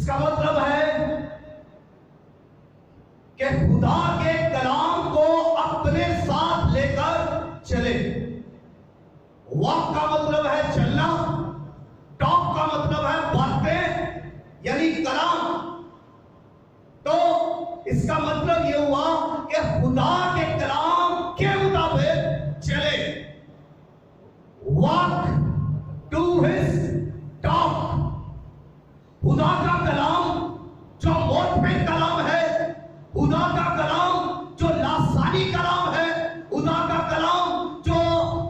اس کا مطلب ہے کہ خدا کے کلام کو اپنے ساتھ لے کر چلے. واک کا مطلب ہے چلنا، ٹاک کا مطلب ہے باتیں یعنی کلام. تو اس کا مطلب یہ ہوا کہ خدا کے کلام کے مطابق چلے. Walk to his talk. خدا کا کلام جو موٹے کلام ہے، خدا کا کلام جو لاسانی کلام ہے، خدا کا کلام جو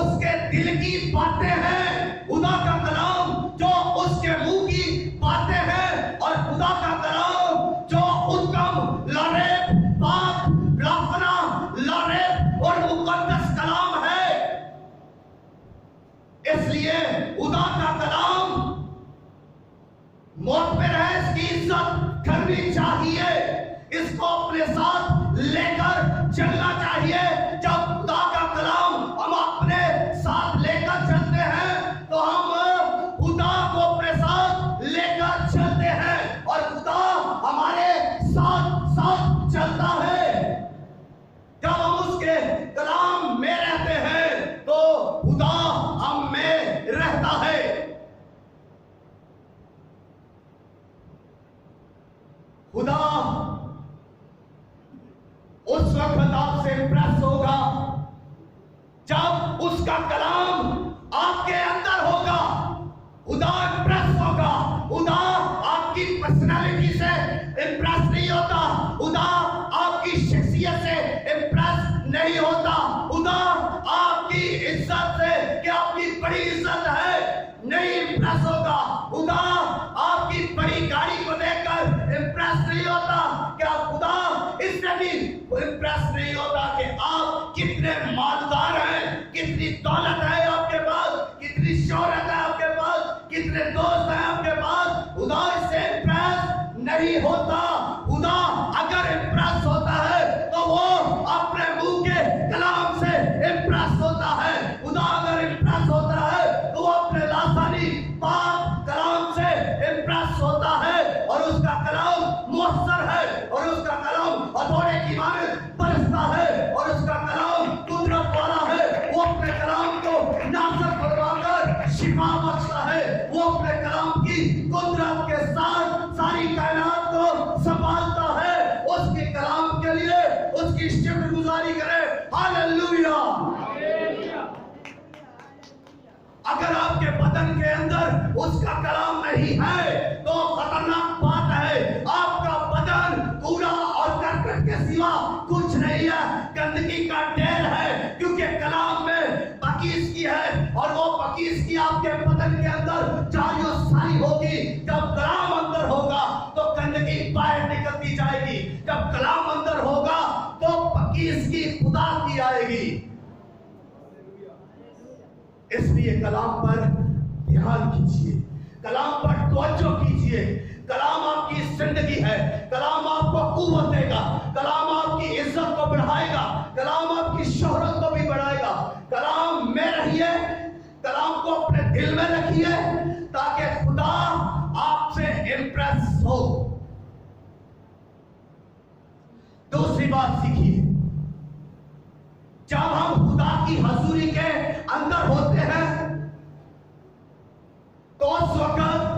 اس کے دل کی باتیں ہیں، خدا کا کلام جو اس کے منہ کی باتیں ہیں، اور خدا کا کلام جو اتم لاریب پاک لافنا لاریب اور مقدس کلام ہے. اس لیے خدا کا کلام موت پہ ہے، اس کی عزت کرنی چاہیے، اس کو اپنے ساتھ لے کر چلنا چاہیے. جب خدا کا کلام ہم اپنے ساتھ لے کر چلتے ہیں تو ہم خدا کو اپنے ساتھ لے کر چلتے ہیں اور خدا ہمارے ساتھ ساتھ چلتا ہے. جب ہم اس کے کلام میں رہتے ہیں تو خدا ہم میں رہتا ہے. خدا اس وقت آپ سے امپریس ہوگا جب اس کا کلام آپ کے اندر ہوگا. خدا امپریس ہوگا. خدا آپ کی پرسنالٹی سے امپریس نہیں ہوتا، خدا آپ کی شخصیت سے امپریس نہیں ہوتا، خدا آپ کی عزت سے کہ آپ کی بڑی عزت ہے نہیں امپریس ہوگا. خدا آپ کی بڑی گاڑی کو دیکھ کر امپریس نہیں ہوتا. کیا خدا اس سے بھی امپریس نہیں ہوتا کہ آپ کتنے مالدار ہیں، کتنی دولت ہے آپ کے پاس، کتنی شہرت ہے آپ کے پاس، کتنے دوست ہیں آپ کے پاس؟ خدا اس سے امپریس نہیں ہوتا. خدا اگر امپریس ہوتا ہے تو وہ اپنے منہ کے کلام سے امپریس ہوتا ہے. خدا اگر امپریس ہوتا ہے تو وہ اپنے لاسانی پاک کلام سے امپریس ہوتا ہے، اور اس کا کلام مؤثر ہے، اور اس کا کلام ہتھوڑے کی مانند برستا ہے، اور اس کا کلام قدرت والا ہے. وہ اپنے کلام کو نازک کروا کر شفا بخشتا ہے. وہ اپنے کلام کی قدرت کے ساتھ ساری کائنات کو سنبھالتا ہے. اس کے کلام کے لیے اس کی شکر گزاری کرے. ہاللویا. اگر آپ کے بدن کے اندر اس کا کلام نہیں ہے تو خطرناک بات ہے. آپ کا بدن کوڑا اور کرکٹ کے سوا کچھ نہیں ہے، گندگی کا ڈھیر ہے، کیونکہ کلام میں پاکیزگی ہے، اور وہ پاکیزگی آپ کے بدن کے اندر جاری و ساری ہوگی. جب کلام اندر ہوگا تو گندگی باہر نکلتی جائے گی. جب کلام اندر ہوگا تو پاکیزگی خدا کی آئے گی. اس لیے کلام پر دھیان کیجیے، کلام پر توجہ کیجیے. کلام آپ کی زندگی ہے، کلام آپ کو قوت دے گا، کلام آپ کی عزت کو بڑھائے گا، کلام آپ کی شہرت کو بھی بڑھائے گا. کلام میں رہیے، کلام کو اپنے دل میں رکھیے تاکہ خدا آپ سے امپریس ہو. دوسری بات سیکھیے، جب ہم خدا کی حضوری کے اندر ہوتے ہیں تو اس وقت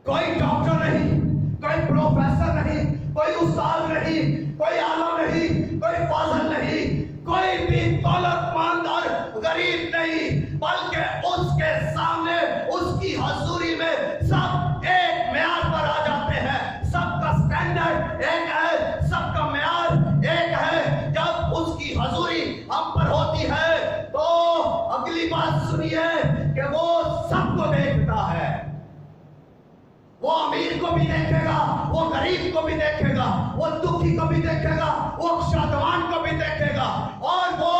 کوئی ڈاکٹر نہیں، کوئی پروفیسر نہیں، کوئی استاد نہیں، کوئی عالم نہیں، کوئی فاضل نہیں، کوئی بھی دولت مند اور غریب نہیں، بلکہ اس کے سامنے اس کی حضوری میں سب ایک معیار پر آ جاتے ہیں. سب کا سٹینڈرڈ ایک ہے، سب کا معیار ایک ہے. جب اس کی حضوری ہم پر ہوتی ہے تو اگلی بات سنیے کہ وہ سب کو دیکھتا ہے. وہ امیر کو بھی دیکھے گا، وہ غریب کو بھی دیکھے گا، وہ دکھی کو بھی دیکھے گا، وہ شادمان کو بھی دیکھے گا، اور وہ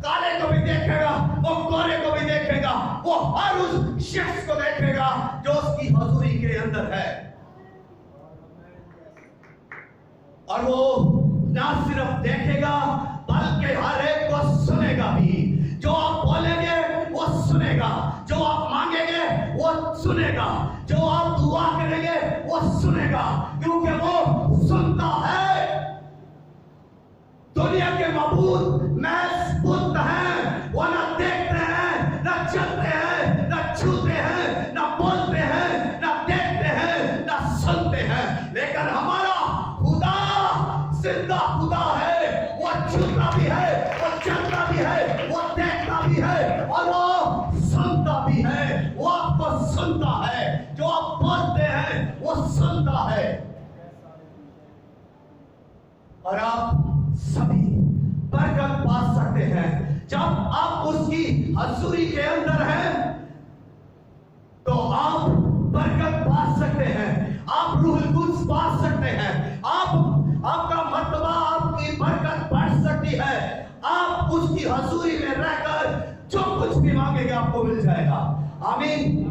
کالے کو بھی دیکھے گا، وہ گورے کو بھی دیکھے گا. وہ ہر اس شخص کو دیکھے گا جو اس کی حضوری کے اندر ہے. اور وہ نہ صرف دیکھے گا بلکہ ہر ایک کو سنے گا بھی. جو آپ بولیں گے وہ سنے گا، جو آپ مانگیں گے وہ سنے گا، جو آپ دعا گا کیونکہ وہ سنتا ہے۔ دنیا کے معبود محض بت ہیں، وہ نہ دیکھتے ہیں، نہ چلتے ہیں، نہ چھوتے ہیں، نہ بولتے ہیں، نہ دیکھتے ہیں، نہ سنتے ہیں، لیکن ہمارا خدا زندہ خدا ہے، وہ چھوتا بھی ہے، وہ چلتا بھی ہے، وہ دیکھتا بھی ہے اور وہ سنتا بھی ہے۔ وہ آپ کو سنتا ہے، جو آپ بولتے ہیں وہ سنتا ہے، اور آپ سبھی برکت پا سکتے ہیں جب آپ اس کی حضوری کے اندر ہیں، تو آپ برکت پا سکتے ہیں، آپ روح القدس پا سکتے ہیں، آپ کا مرتبہ، آپ کی برکت بڑھ سکتی ہے۔ آپ اس کی حضوری میں رہ کر جو کچھ بھی مانگیں گے آپ کو مل جائے گا۔ آمین۔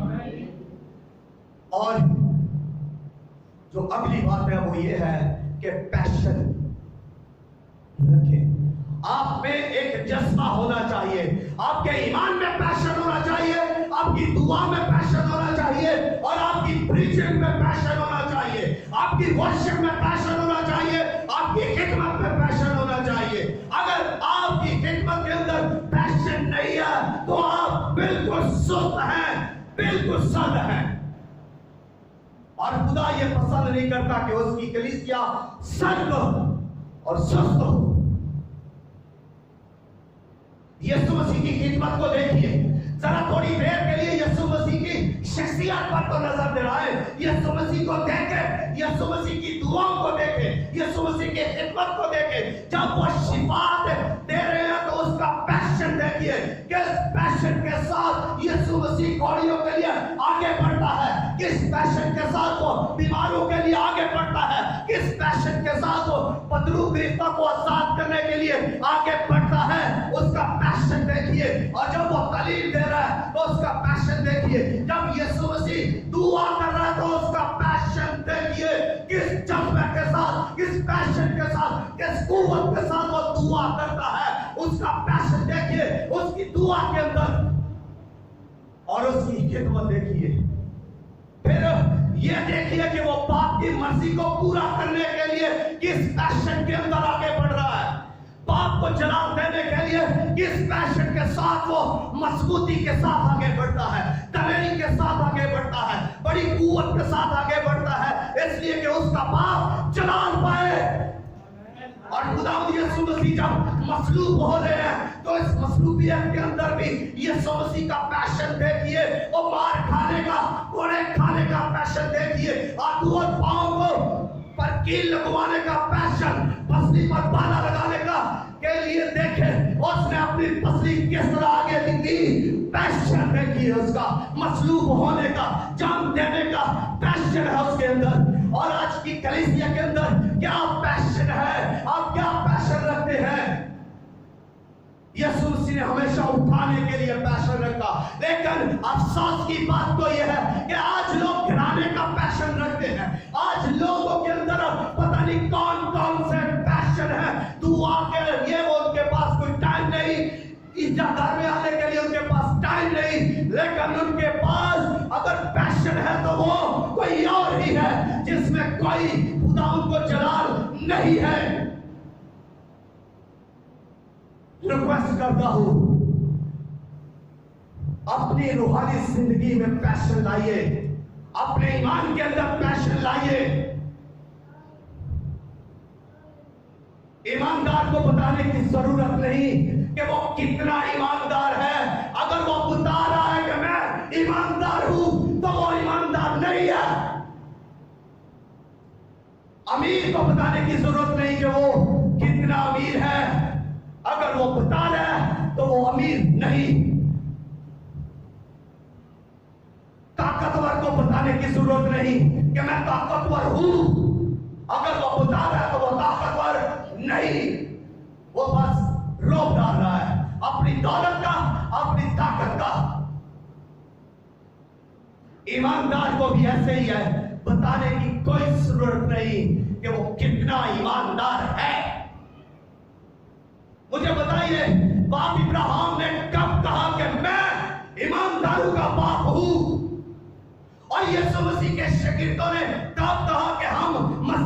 اور جو اگلی بات ہے وہ یہ ہے کہ پیشن رکھیں۔ آپ میں ایک جذبہ ہونا چاہیے، آپ کے ایمان میں پیشن ہونا چاہیے، آپ کی دعا میں پیشن ہونا چاہیے، اور آپ کی پریچنگ میں پیشن ہونا چاہیے، آپ کی ورشپ میں پیشن ہونا چاہیے، آپ کی خدمت میں پیشن ہونا چاہیے۔ اگر آپ کی خدمت کے اندر پیشن نہیں ہے تو آپ بالکل سست ہیں، بالکل سادہ ہیں، اور خدا یہ پسند نہیں کرتا کہ اس کی کلیسیا سرد اور سست ہو۔ یسوع مسیح کی خدمت کو دیکھیے، ذرا تھوڑی دیر کے لیے یسوع مسیح کی شخصیت پر تو نظر دے رہا ہے، یسوع مسیح کو دیکھیں، یسوع مسیح کی دعاؤں کو دیکھیں، یسوع مسیح کی خدمت کو دیکھیں۔ جب وہ شفاعت دے رہے ہیں تو اس کا پیشن دیکھیے، کس پیشن کے ساتھ یسوع مسیح کوڑیوں کے لیے آگے بڑھتا ہے، کس پیشن کے ساتھ وہ بیماروں کے لیے آگے بڑھتا ہے، کس پیشن کے ساتھ وہ مطلوب گرفتہ کو آزاد کرنے کے لیے آگے بڑھتا ہے۔ اس کا پیشن دیکھیے، اور جب وہ تعلیم دے رہا ہے تو اس کا پیشن دیکھیے، جب یسوع مسیح دعا کر رہا ہے تو اس کا پیشن دیکھیے، کس جذبے کے ساتھ، کس پیشن کے ساتھ، کس قوت کے ساتھ وہ دعا کرتا ہے، اس کا پیشن دیکھیے، اس کی دعا کے اندر، اور اس کی خدمت دیکھیے۔ پھر یہ دیکھیے کہ وہ باپ کی مرضی کو پورا کرنے کے لیے کس پیشن کے اندر آگے بڑھ رہا ہے، باپ کو جلال دینے کے لیے کس پیشن کے ساتھ وہ مضبوطی کے ساتھ آگے بڑھتا ہے، دلیری کے ساتھ آگے بڑھتا ہے، بڑی قوت کے ساتھ آگے بڑھتا ہے، اس لیے کہ اس کا باپ جلال پائے۔ اور خداوند یسوع مسیح جب مصلوب ہو رہے ہیں تو اس مصلوبیت کے اندر بھی یسوع مسیح کا پیشن دیکھیے، وہ مار کھانے کا، کوڑے کھانے کا پیشن دیکھیے، ہاتھوں اور پاؤں کو پر کیل لگوانے کا پیشن، پسلی پر بالا لگانے کا کے لیے دیکھیں، اس نے اپنی پسلی کس طرح آگے دی، پیشن دیکھیے، اس کا مصلوب ہونے کا، جان دینے کا پیشن ہے اس کے اندر۔ اور آج کی کلیسیا کے اندر کیا پیشن ہے، آپ کیا پیشن رکھتے ہیں؟ یسوع مسیح نے ہمیشہ اٹھانے کے لیے پیشن رکھا، لیکن افسوس کی بات تو یہ ہے کہ آج لوگ گرانے کا پیشن رکھتے ہیں۔ آج لوگوں کے اندر پتہ نہیں کون کون سے پیشن ہے، دعا کے لیے وہ ان کے پاس کوئی ٹائم نہیں، گھر میں آنے کے لیے ان کے پاس ٹائم نہیں، لیکن ان کے پاس اگر پیشن ہے تو وہ کوئی اور ہی ہے جس میں کوئی خدا ان کو جلال نہیں ہے۔ ریکویسٹ کرتا ہوں، اپنی روحانی زندگی میں پیشن لائیے، اپنے ایمان کے اندر پیشن لائیے۔ ایماندار کو بتانے کی ضرورت نہیں کہ وہ کتنا ایماندار ہے، اگر وہ بتا رہا ہے کہ میں ایماندار ہوں تو وہ ایماندار نہیں ہے۔ امیر کو بتانے کی ضرورت نہیں کہ وہ کتنا امیر ہے، اگر وہ بتا رہا ہے تو وہ امیر نہیں۔ طاقتور کو بتانے کی ضرورت نہیں کہ میں طاقتور ہوں، اگر وہ بتا رہا ہے تو وہ طاقتور نہیں، وہ بس روک ڈال رہا ہے اپنی دولت کا، اپنی طاقت کا۔ ایماندار کو بھی ایسے ہی ہے، بتانے کی کوئی ضرورت نہیں کہ وہ کتنا ایماندار ہے۔ مجھے بتائیے باپ ابراہیم نے کب کہا کہ میں ایمانداروں کا باپ ہوں، اور یسوع مسیح کے شاگردوں نے کب کہا کہ